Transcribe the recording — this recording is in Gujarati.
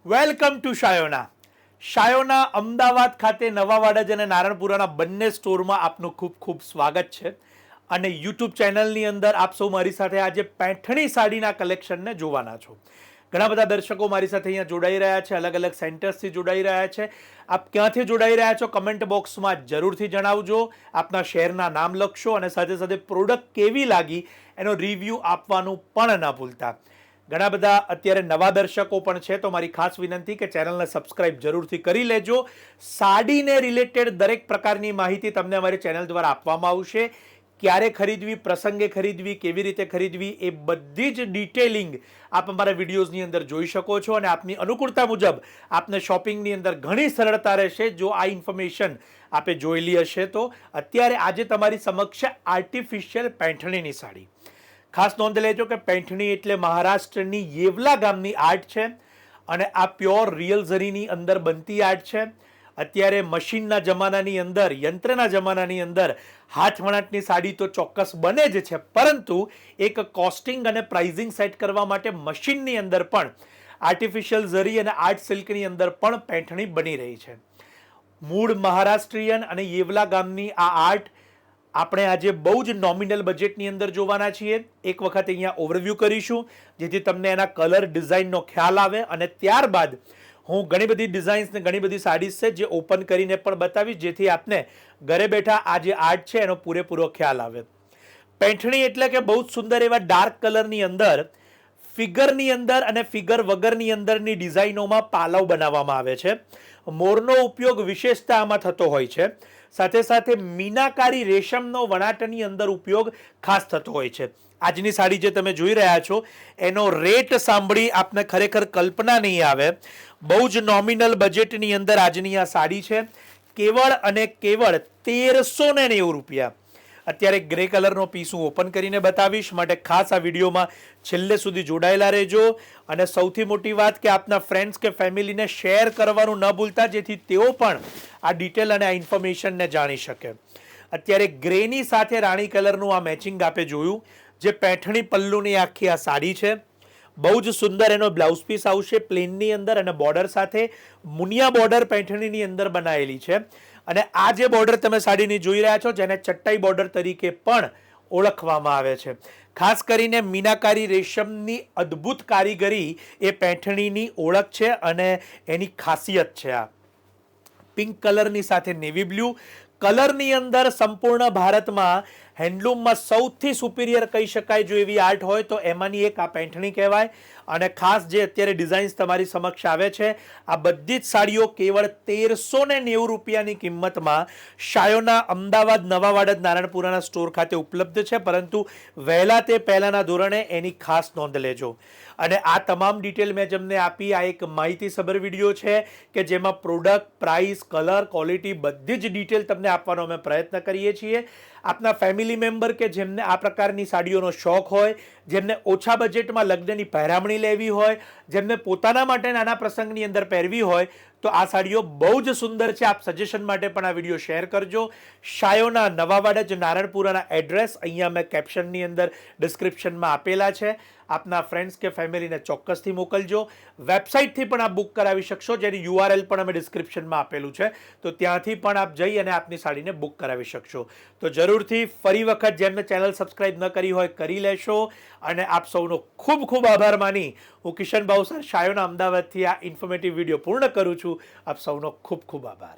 વેલકમ ટુ શાયોના અમદાવાદ ખાતે નવા વાડજ અને નારણપુરાના બંને સ્ટોરમાં આપનું ખૂબ ખૂબ સ્વાગત છે અને યુટ્યુબ ચેનલની અંદર આપ સૌ મારી સાથે આજે પેઠણી સાડીના કલેક્શનને જોવાના છો. ઘણા બધા દર્શકો મારી સાથે અહીંયા જોડાઈ રહ્યા છે, અલગ અલગ સેન્ટર્સથી જોડાઈ રહ્યા છે. આપ ક્યાંથી જોડાઈ રહ્યા છો કમેન્ટ બોક્સમાં જરૂરથી જણાવજો. આપના શહેરના નામ લખશો અને સાથે સાથે પ્રોડક્ટ કેવી લાગી એનો રિવ્યૂ આપવાનું પણ ન ભૂલતા. ઘણા બધા અત્યારે નવા દર્શકો પણ છે, તો મારી ખાસ વિનંતી કે ચેનલને સબસ્ક્રાઇબ જરૂરથી કરી લેજો. સાડીને રિલેટેડ દરેક પ્રકારની માહિતી તમને અમારી ચેનલ દ્વારા આપવામાં આવશે. ક્યારે ખરીદવી, પ્રસંગે ખરીદવી, કેવી રીતે ખરીદવી, એ બધી જ ડિટેલિંગ આપ અમારા વિડીયોઝની અંદર જોઈ શકો છો અને આપની અનુકૂળતા મુજબ આપને શોપિંગની અંદર ઘણી સરળતા રહેશે જો આ ઇન્ફોર્મેશન આપે જોયેલી હશે. તો અત્યારે આજે તમારી સમક્ષ આર્ટિફિશિયલ પેઠણીની સાડી. ખાસ નોંધ લેજો કે પેઠણી એટલે મહારાષ્ટ્રની યેવલા ગામની આર્ટ છે અને આ પ્યોર રિયલ ઝરીની અંદર બનતી આર્ટ છે. અત્યારે મશીનના જમાનાની અંદર, યંત્રના જમાનાની અંદર હાથ વણાટની સાડી તો ચોક્કસ બને જ છે, પરંતુ એક કોસ્ટિંગ અને પ્રાઇઝિંગ સેટ કરવા માટે મશીનની અંદર પણ આર્ટિફિશિયલ ઝરી અને આર્ટ સિલ્કની અંદર પણ પેઠણી બની રહી છે. મૂળ મહારાષ્ટ્રીયન અને યેવલા ગામની આ આર્ટ આપણે આજે બહુ જ નોમિનલ બજેટની અંદર જોવાના છીએ. એક વખત અહીંયા ઓવરવ્યૂ કરીશું જેથી તમને એના કલર ડિઝાઇનનો ખ્યાલ આવે અને ત્યારબાદ હું ઘણી બધી ડિઝાઇન્સ ને ઘણી બધી સાડીઝ છે જે ઓપન કરીને પણ બતાવીશ જેથી આપને ઘરે બેઠા આ જે આર્ટ છે એનો પૂરેપૂરો ખ્યાલ આવે. પેઠણી એટલે કે બહુ જ સુંદર એવા ડાર્ક કલરની અંદર ફિગરની અંદર અને ફિગર વગરની અંદરની ડિઝાઇનોમાં પાલવ બનાવવામાં આવે છે. મોરનો ઉપયોગ વિશેષતા આમાં થતો હોય છે. સાથે સાથે મીનાકારી રેશમનો વણાટની અંદર ઉપયોગ ખાસ થતો હોય છે. આજની સાડી જે તમે જોઈ રહ્યા છો એનો રેટ સાંભળી આપને ખરેખર કલ્પના નહીં આવે. બહુ જ નોમિનલ બજેટની અંદર આજની આ સાડી છે. કેવળ અને કેવળ 1390 રૂપિયા. અત્યારે ગ્રે કલરનો પીસ હું ઓપન કરીને બતાવીશ, માટે ખાસ આ વિડીયોમાં છેલ્લે સુધી જોડાયેલા રહેજો. અને સૌથી મોટી વાત કે આપના ફ્રેન્ડ્સ કે ફેમિલીને શેર કરવાનું ન ભૂલતા જેથી તેઓ પણ આ ડિટેલ અને આ ઇન્ફોર્મેશનને જાણી શકે. અત્યારે ગ્રેની સાથે રાણી કલરનું આ મેચિંગ આપે જોયું, જે પેઠણી પલ્લુની આખી આ સાડી છે. બહુ જ સુંદર એનો બ્લાઉઝ પીસ આવશે પ્લેનની અંદર અને બોર્ડર સાથે મુનિયા બોર્ડર પેઠણીની અંદર બનાવેલી છે. અને આ જે બોર્ડર તમે સાડીની જોઈ રહ્યા છો જેને ચટ્ટાઈ બોર્ડર તરીકે પણ ઓળખવામાં આવે છે. ખાસ કરીને મીનાકારી રેશમની અદ્ભુત કારીગરી એ પેઠણીની ઓળખ છે અને એની ખાસિયત છે. આ પિંક કલરની સાથે નેવી બ્લુ કલરની અંદર સંપૂર્ણ ભારતમાં હેન્ડલૂમમાં સૌથી સુપિરિયર કહી શકાય જો એવી આર્ટ હોય તો એમાંની એક આ પેઠણી કહેવાય. અને ખાસ જે અત્યારે ડિઝાઇન્સ તમારી સમક્ષ આવે છે આ બધી જ સાડીઓ કેવળ 1390 રૂપિયાની કિંમતમાં શાયોના અમદાવાદ નવા વાડજ નારણપુરાના સ્ટોર ખાતે ઉપલબ્ધ છે. પરંતુ વહેલા તે પહેલાના ધોરણે એની ખાસ નોંધ લેજો. અને આ તમામ ડિટેલ મેં જેમને આપી આ એક માહિતીસભર વિડીયો છે કે જેમાં પ્રોડક્ટ, પ્રાઇસ, કલર, ક્વોલિટી બધી જ ડિટેલ તમને આપવાનો અમે પ્રયત્ન કરીએ છીએ. આપના ફેમિલી મેમ્બર કે જેમને આ પ્રકારની સાડીઓનો શોખ હોય, જેમને ઓછા બજેટમાં લગ્નની પહેરામણી લેવી હોય, જેમને પોતાના માટે નાના પ્રસંગની અંદર પહેરવી હોય તો આ સાડીઓ બહુ જ સુંદર છે. આપ સજેશન માટે પણ આ વિડીયો શેર કરજો. શાયોના નવા વાડજ નારણપુરાના એડ્રેસ અહીંયા મેં કેપ્શનની અંદર ડિસ્ક્રિપ્શનમાં આપેલા છે. આપના ફ્રેન્ડ્સ કે ફેમિલીને ચોક્કસથી મોકલજો. વેબસાઇટથી પણ આપ બુક કરાવી શકશો જેની URL પણ અમે ડિસ્ક્રિપ્શનમાં આપેલું છે, તો ત્યાંથી પણ આપ જઈ અને આપની સાડીને બુક કરાવી શકશો. તો જરૂરથી ફરી વખત જેમને ચેનલ સબસ્ક્રાઇબ ન કરી હોય કરી લેશો. અને આપ સૌનો ખૂબ ખૂબ આભાર માની હું કિશન ભાવસર શાયોના અમદાવાદથી આ ઇન્ફોર્મેટિવ વિડીયો પૂર્ણ કરું છું. આપ સૌનો ખૂબ ખૂબ આભાર.